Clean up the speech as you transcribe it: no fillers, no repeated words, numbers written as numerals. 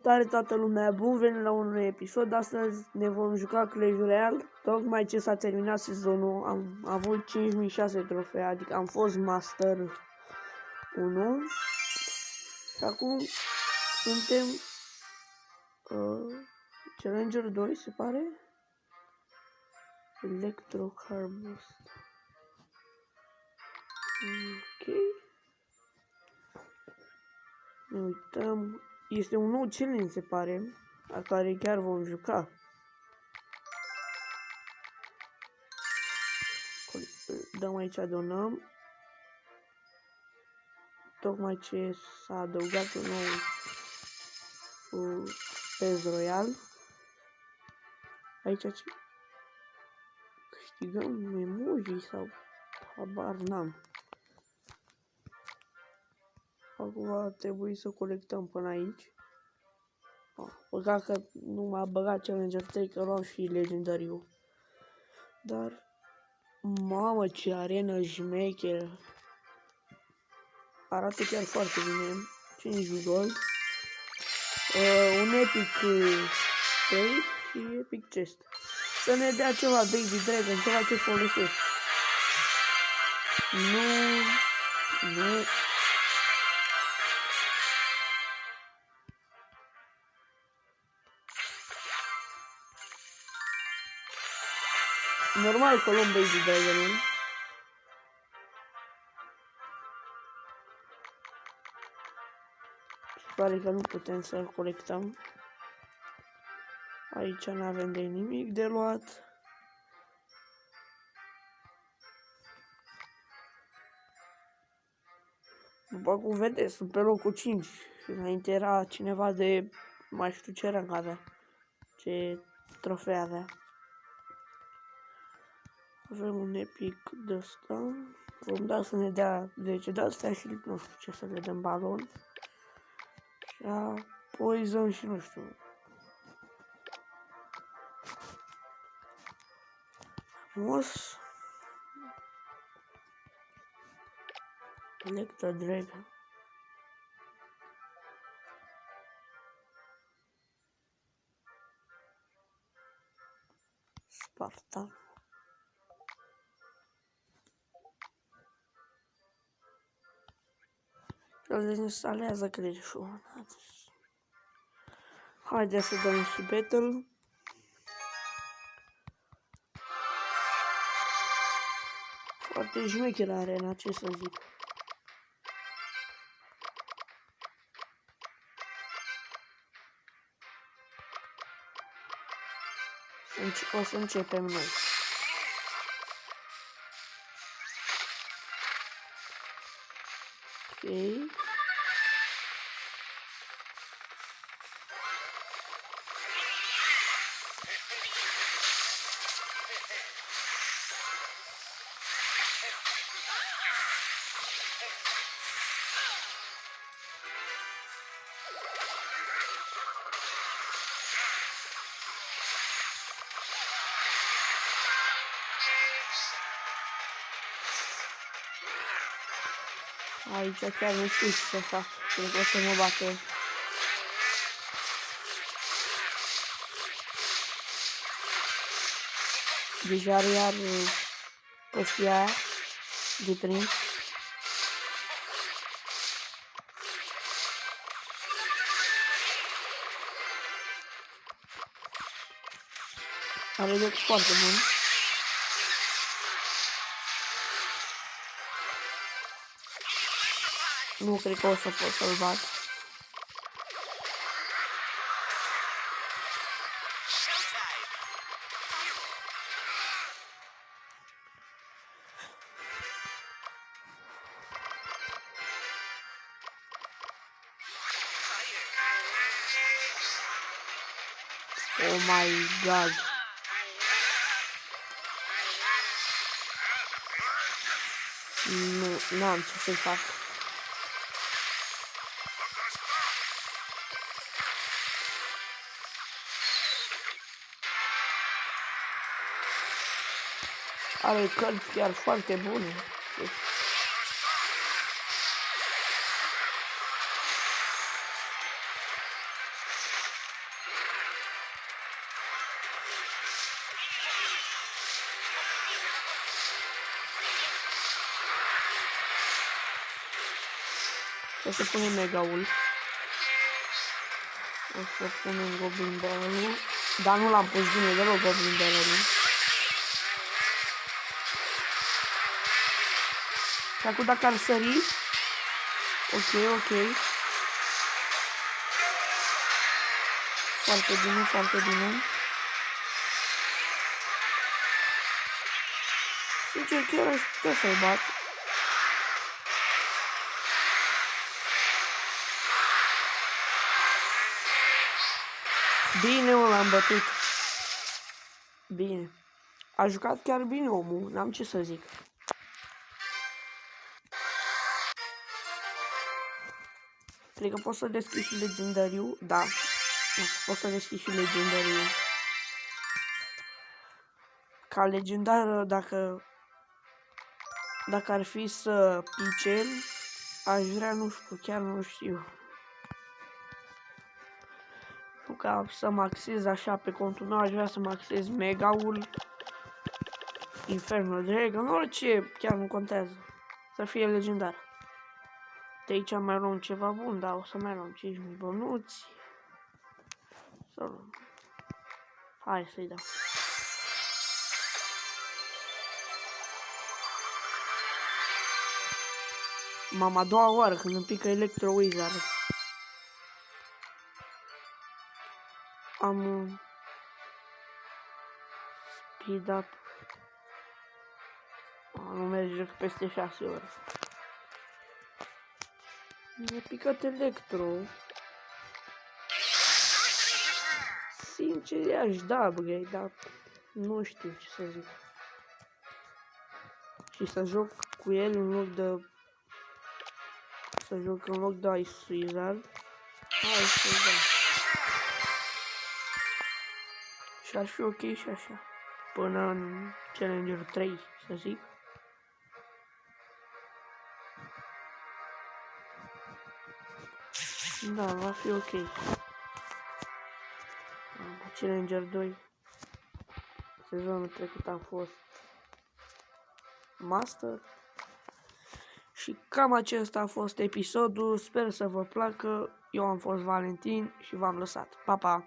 Salutare toată lumea, bun venit la un nou episod. Astăzi ne vom juca Clash Royale. Tocmai ce s-a terminat sezonul, am avut 5006 trofee, adică am fost Master 1. Și acum suntem Challenger 2, se pare. Electrocar Boost. Ok. Ne uităm. Este un nou challenge, se pare, la care chiar vom juca. Dăm aici, adunăm. Tocmai ce s-a adăugat un nou PES Royal. Aici ce câștigăm emoji sau habar n-am. Acum trebuie să colectăm până aici. Păcat că nu m-a băgat Challenger 3, că luam și legendariu. Dar, mamă, ce arenă șmecheră. Arată chiar foarte bine. 5 gold. Un epic 3 și epic chest. Să ne dea ceva Baby Dragon, ceva ce folosesc. Nu. Normal că luăm Baby Dragon-ul. Pare că nu putem să-l colectăm. Aici nu avem de nimic de luat. După cum vedeți, sunt pe locul 5. Și înainte era cineva de mai știu ce rang avea. Ce trofee avea. Avem un epic de ăsta. Vom da să ne dea 10 de astea și nu știu ce să le dăm, balon. Și poison și nu știu. Frumos. Electro Dragon. Sparta. Îl dezinstalează Clash-ul. Haideți să dăm și battle. Foarte șmecheră arena, ce să zic. O să începem noi. Ok. Aici chiar nu știu ce să fac, cred că o să mă bată. Deja are iar prostia aia de prins. Are loc foarte bun. Nu cred că o să pot să-l bat. Oh my god. Nu am ce să fac. Are cărți chiar foarte bune. O să punem mega-ul. O să punem Goblin Barrel-ul. Dar nu l-am pus bine deloc Goblin Barrel-ul. Și acum dacă ar sări. Ok. Foarte bine. Sincer, chiar aș putea să-l bat. Bine, mă, l-am bătut. Bine. A jucat chiar bine omul, n-am ce să zic. Cred că pot să deschid și legendariu. Da. Pot să deschid și legendariu. Ca legendar, dacă ar fi să pice, aș vrea, nu știu, chiar nu știu. Nu ca să maxez așa pe contul meu, aș vrea să maxez mega-ul, Inferno Dragon, orice, chiar nu contează. Să fie legendar. De aici mai luăm ceva bun, dar o să mai luăm 5.000 bănuți. Să luăm. Hai să-i dau. Mama, a doua oară când îmi pică Electro Wizard. Am speed up. Nu merge peste 6 ore. Mi-a picat Electro. Sincer, i-aș da upgrade, dar nu știu ce să zic. Și să joc cu el în loc de... Să joc în loc de Ice Wizard. Hai să-i dau. Și ar fi ok și așa. Până în Challenger 3, să zic. Da, va fi ok. Challenger 2. Sezonul trecut am fost Master. Și cam acesta a fost episodul. Sper să vă placă. Eu am fost Valentin și v-am lăsat. Pa, pa!